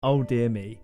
Oh dear me.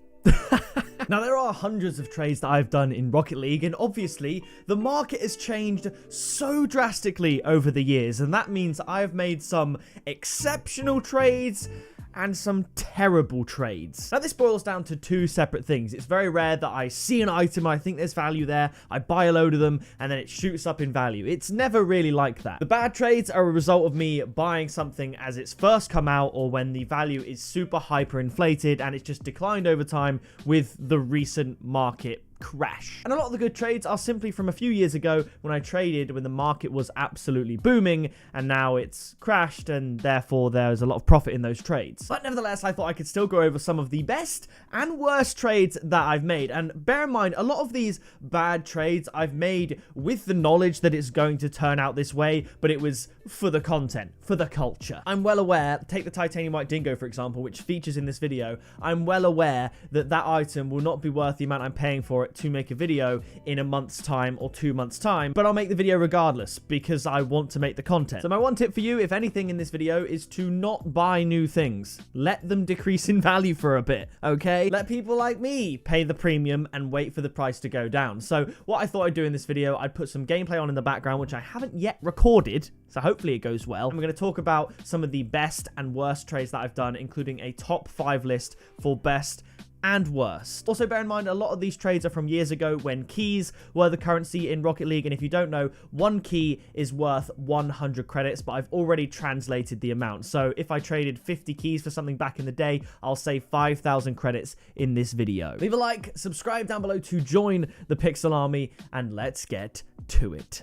Now, there are hundreds of trades that I've done in Rocket League, and obviously, the market has changed so drastically over the years, and that means I've made some exceptional trades and some terrible trades. Now, this boils down to two separate things. It's very rare that I see an item, I think there's value there, I buy a load of them, and then it shoots up in value. It's never really like that. The bad trades are a result of me buying something as it's first come out, or when the value is super hyper inflated and it's just declined over time with the recent market crash. And a lot of the good trades are simply from a few years ago when I traded when the market was absolutely booming, and now it's crashed, and therefore there's a lot of profit in those trades. But nevertheless, I thought I could still go over some of the best and worst trades that I've made. And bear in mind, a lot of these bad trades I've made with the knowledge that it's going to turn out this way, but it was for the content, for the culture. I'm well aware, take the titanium white dingo for example, which features in this video. I'm well aware that that item will not be worth the amount I'm paying for it to make a video in a month's time or 2 months time, but I'll make the video regardless because I want to make the content. So my one tip for you, if anything in this video, is to not buy new things. Let them decrease in value for a bit, okay? Let people like me pay the premium and wait for the price to go down. So what I thought I'd do in this video, I'd put some gameplay on in the background, which I haven't yet recorded, so hopefully it goes well. I'm going to talk about some of the best and worst trades that I've done, including a top 5 list for best and worst. Also, bear in mind, a lot of these trades are from years ago when keys were the currency in Rocket League, and if you don't know, one key is worth 100 credits, but I've already translated the amount. So if I traded 50 keys for something back in the day, I'll save 5,000 credits in this video. Leave a like, subscribe down below to join the Pixel Army, and let's get to it.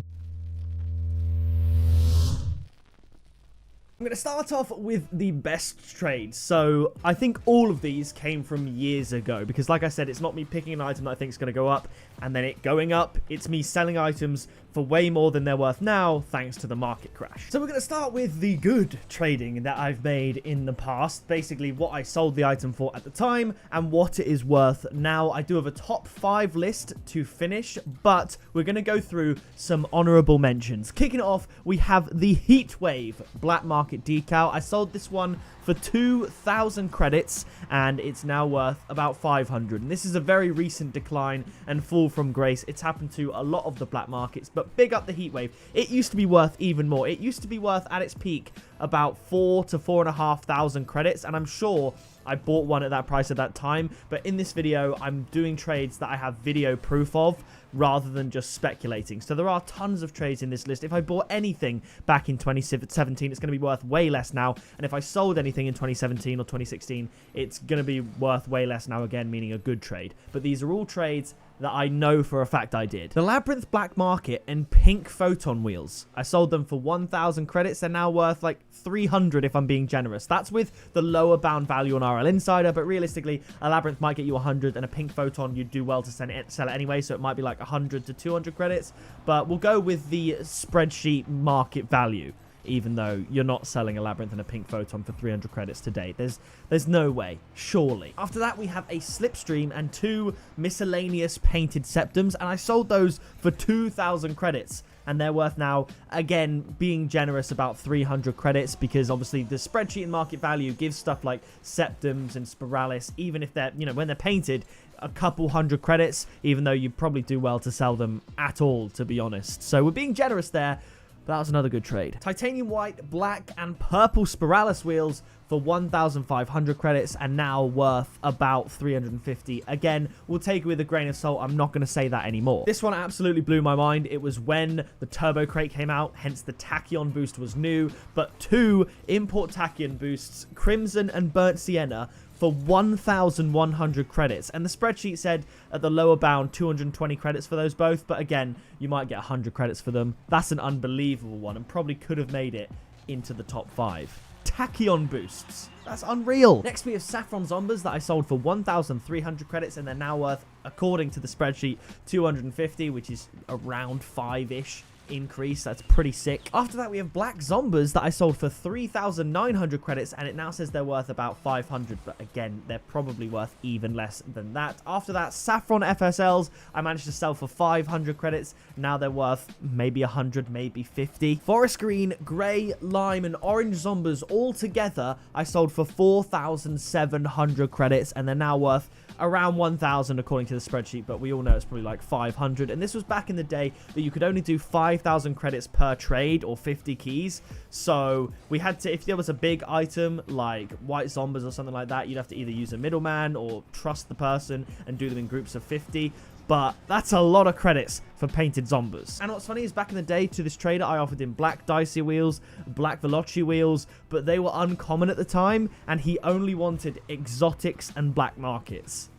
I'm going to start off with the best trades. So I think all of these came from years ago because, like I said, it's not me picking an item that I think is going to go up and then it going up. It's me selling items for way more than they're worth now thanks to the market crash. So we're going to start with the good trading that I've made in the past. Basically what I sold the item for at the time and what it is worth now. I do have a top 5 list to finish, but we're going to go through some honorable mentions. Kicking it off, we have the Heatwave Black Market decal. I sold this one for 2,000 credits and it's now worth about 500, and this is a very recent decline and fall from grace. It's happened to a lot of the black markets, but big up the Heatwave. It used to be worth even more. It used to be worth at its peak about 4,000 to 4,500 credits, and I'm sure I bought one at that price at that time. But in this video, I'm doing trades that I have video proof of rather than just speculating. So there are tons of trades in this list. If I bought anything back in 2017, it's going to be worth way less now. And if I sold anything in 2017 or 2016, it's going to be worth way less now again, meaning a good trade. But these are all trades that I know for a fact I did. The Labyrinth Black Market and Pink Photon Wheels. I sold them for 1,000 credits. They're now worth like 300 if I'm being generous. That's with the lower bound value on RL Insider, but realistically, a Labyrinth might get you 100 and a Pink Photon you'd do well to sell it anyway, so it might be like 100 to 200 credits, but we'll go with the spreadsheet market value. Even though you're not selling a Labyrinth and a Pink Photon for 300 credits today. There's no way, surely. After that, we have a Slipstream and 2 miscellaneous painted septums, and I sold those for 2,000 credits. And they're worth now, again, being generous, about 300 credits, because obviously the spreadsheet and market value gives stuff like septums and spiralis, even if they're, when they're painted, a couple hundred credits, even though you probably do well to sell them at all, to be honest. So we're being generous there. But that was another good trade. Titanium white, black, and purple spiralis wheels for 1,500 credits and now worth about 350. Again, we'll take it with a grain of salt. I'm not going to say that anymore. This one absolutely blew my mind. It was when the Turbo Crate came out, hence the Tachyon boost was new, but 2 import Tachyon boosts, Crimson and Burnt Sienna, for 1,100 credits, and the spreadsheet said at the lower bound 220 credits for those both, but again, you might get 100 credits for them. That's an unbelievable one and probably could have made it into the top 5. Tachyon boosts. That's unreal. Next, we have Saffron Zombas that I sold for 1,300 credits, and they're now worth, according to the spreadsheet, 250, which is around 5-ish increase. That's pretty sick. After that, we have Black Zombas that I sold for 3,900 credits, and it now says they're worth about 500, but again, they're probably worth even less than that. After that, Saffron FSLs, I managed to sell for 500 credits. Now they're worth maybe 100, maybe 50. Forest Green, Grey, Lime, and Orange Zombas all together, I sold for 4,700 credits, and they're now worth around 1,000 according to the spreadsheet, but we all know it's probably like 500. And this was back in the day that you could only do 5,000 credits per trade or 50 keys. So we had to, if there was a big item like white zombies or something like that, you'd have to either use a middleman or trust the person and do them in groups of 50. But that's a lot of credits for painted zombies. And what's funny is back in the day, to this trader, I offered him black dicey wheels, black veloci wheels, but they were uncommon at the time, and he only wanted exotics and black markets.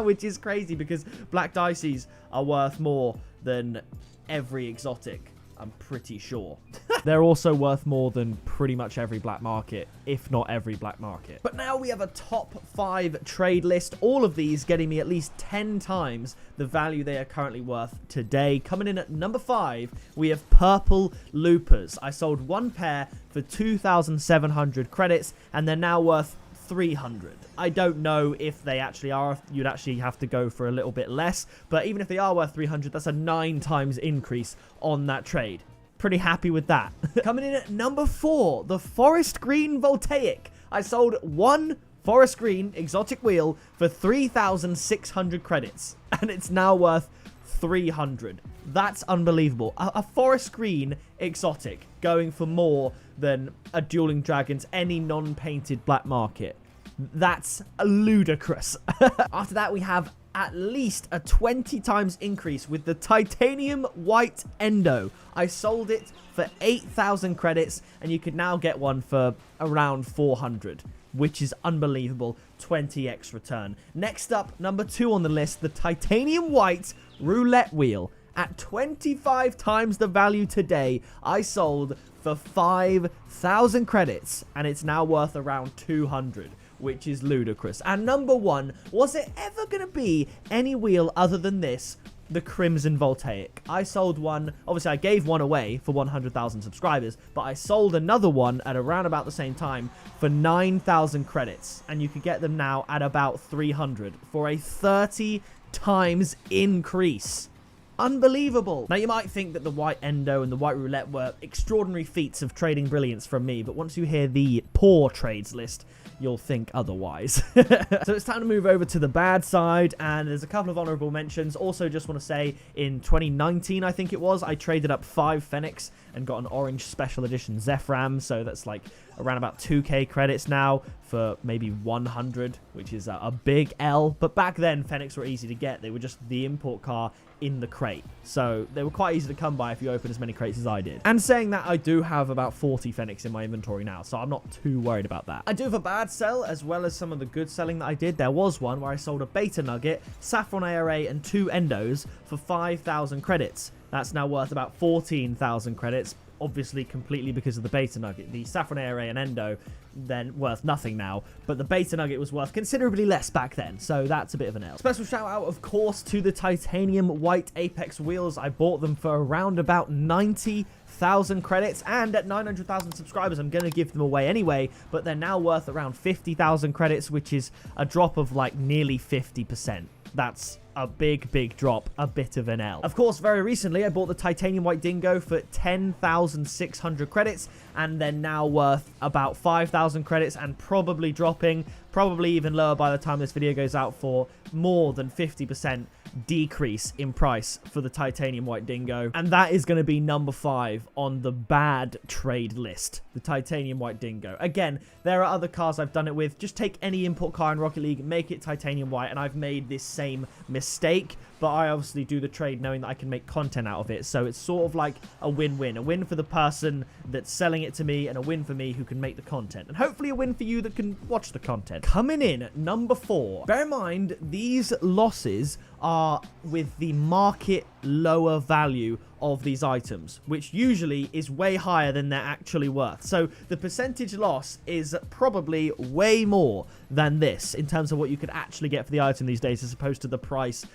Which is crazy, because black diceys are worth more than every exotic, I'm pretty sure. They're also worth more than pretty much every black market, if not every black market. But now we have a top 5 trade list, all of these getting me at least 10 times the value they are currently worth today. Coming in at number 5, we have Purple Loopers. I sold one pair for 2,700 credits, and they're now worth 300. I don't know if they actually are. You'd actually have to go for a little bit less, but even if they are worth 300, that's a 9 times increase on that trade. Pretty happy with that. Coming in at number 4, the Forest Green Voltaic. I sold one Forest Green exotic wheel for 3,600 credits, and it's now worth 300. That's unbelievable. A Forest Green exotic going for more than a Dueling Dragons, any non-painted black market. That's ludicrous. After that, we have at least a 20 times increase with the Titanium White Endo. I sold it for 8,000 credits, and you could now get one for around 400, which is unbelievable. 20x return. Next up, number 2 on the list, the Titanium White Roulette Wheel. At 25 times the value today, I sold for 5,000 credits, and it's now worth around 200, which is ludicrous. And number 1, was it ever going to be any wheel other than this? The Crimson Voltaic. I sold one, obviously I gave one away for 100,000 subscribers, but I sold another one at around about the same time for 9,000 credits, and you can get them now at about 300 for a 30 times increase. Unbelievable. Now, you might think that the White Endo and the White Roulette were extraordinary feats of trading brilliance from me, but once you hear the poor trades list, you'll think otherwise. So it's time to move over to the bad side, and there's a couple of honorable mentions. Also, just want to say, in 2019, I think it was, I traded up 5 Fenix and got an orange special edition Zephram, so that's like around about 2k credits now for maybe 100, which is a big L. But back then, Fenix were easy to get. They were just the import car in the crate, so they were quite easy to come by if you open as many crates as I did. And saying that, I do have about 40 Fenix in my inventory now, so I'm not too worried about that. I do have a bad sell as well as some of the good selling that I did. There was one where I sold a Beta Nugget, Saffron ARA, and 2 Endos for 5,000 credits. That's now worth about 14,000 credits, obviously completely because of the Beta Nugget. The Saffron ARA and Endo, then worth nothing now, but the Beta Nugget was worth considerably less back then, so that's a bit of an L. Special shout out, of course, to the Titanium White Apex wheels. I bought them for around about 90,000 credits, and at 900,000 subscribers, I'm going to give them away anyway, but they're now worth around 50,000 credits, which is a drop of like nearly 50%. That's a big drop, a bit of an L. Of course, very recently, I bought the Titanium White Dingo for 10,600 credits, and they're now worth about 5,000 credits, and probably dropping, probably even lower by the time this video goes out, for more than 50% decrease in price for the Titanium White Dingo. And that is going to be number 5 on the bad trade list, the Titanium White Dingo. Again, there are other cars I've done it with. Just take any import car in Rocket League, make it Titanium White, and I've made this same mistake, but I obviously do the trade knowing that I can make content out of it, so it's sort of like a win-win. A win for the person that's selling it to me, and a win for me who can make the content, and hopefully a win for you that can watch the content. Coming in at number 4. Bear in mind, these losses are with the market lower value of these items, which usually is way higher than they're actually worth. So the percentage loss is probably way more than this in terms of what you could actually get for the item these days, as opposed to the price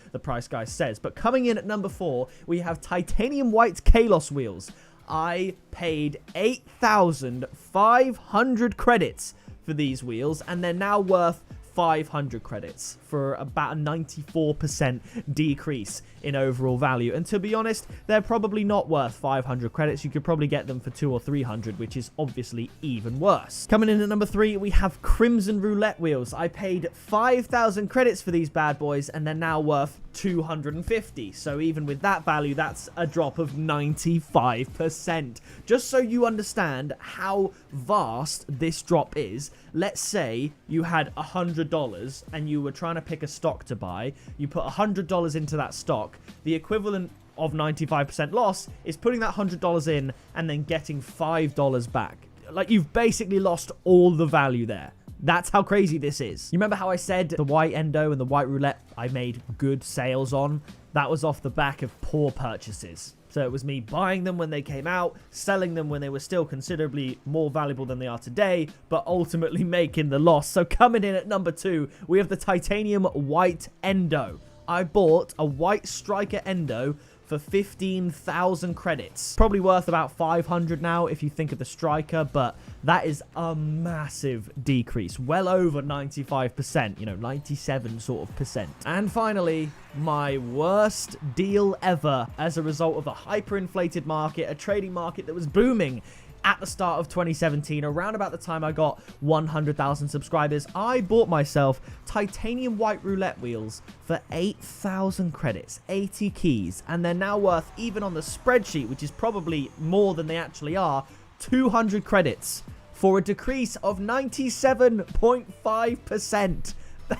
guy says. But coming in at number 4, we have titanium white Kalos wheels. I paid 8,500 credits for these wheels, and they're now worth 500 credits for about a 94% decrease in overall value. And to be honest, they're probably not worth 500 credits. You could probably get them for 200 or 300, which is obviously even worse. Coming in at number 3, we have Crimson Roulette wheels. I paid 5,000 credits for these bad boys, and they're now worth 250. So even with that value, that's a drop of 95%. Just so you understand how vast this drop is, let's say you had $100 and you were trying to pick a stock to buy. You put $100 into that stock. The equivalent of 95% loss is putting that $100 in and then getting $5 back. Like, you've basically lost all the value there. That's how crazy this is. You remember how I said the white endo and the white roulette I made good sales on? That was off the back of poor purchases. So it was me buying them when they came out, selling them when they were still considerably more valuable than they are today, but ultimately making the loss. So coming in at number 2, we have the titanium white endo. I bought a white striker endo for 15,000 credits. Probably worth about 500 now if you think of the striker, but that is a massive decrease. Well over 95%, you know, 97 sort of percent. And finally, my worst deal ever as a result of a hyperinflated market, a trading market that was booming at the start of 2017, around about the time I got 100,000 subscribers. I bought myself titanium white roulette wheels for 8,000 credits, 80 keys, and they're now worth, even on the spreadsheet, which is probably more than they actually are, 200 credits for a decrease of 97.5%.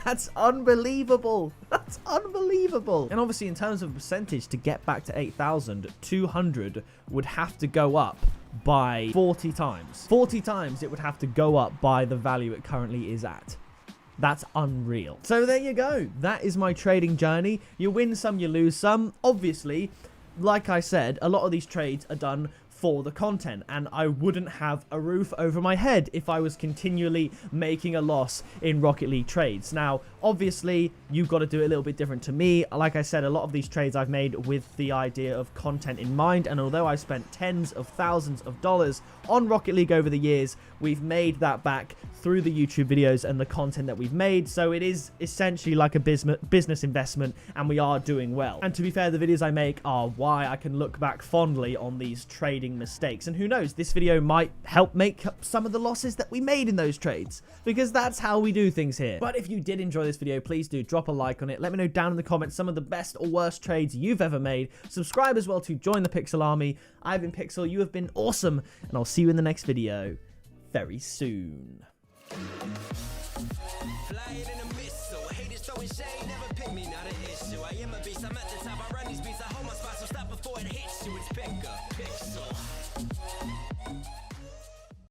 That's unbelievable. That's unbelievable. And obviously, in terms of percentage, to get back to 8,000, 200 would have to go up by 40 times. 40 times it would have to go up by the value it currently is at. That's unreal. So there you go. That is my trading journey. You win some, you lose some. Obviously, like I said, a lot of these trades are done for the content, and I wouldn't have a roof over my head if I was continually making a loss in Rocket League trades. Now, obviously, you've got to do it a little bit different to me. Like I said, a lot of these trades I've made with the idea of content in mind, and although I spent tens of thousands of dollars on Rocket League over the years, we've made that back through the YouTube videos and the content that we've made. So it is essentially like a business investment, and we are doing well. And to be fair, the videos I make are why I can look back fondly on these trading mistakes. And who knows, this video might help make up some of the losses that we made in those trades, because that's how we do things here. But if you did enjoy this video, please do drop a like on it. Let me know down in the comments some of the best or worst trades you've ever made. Subscribe as well to join the Pixel Army. I've been Pixel, you have been awesome, and I'll see you in the next video very soon. Flying in a missile, haters throwing shade, never pick me, not an issue. I am a beast, I'm at the top, I run these beats, I hold my spot, so stop before it hits you. It's pick up, pixel.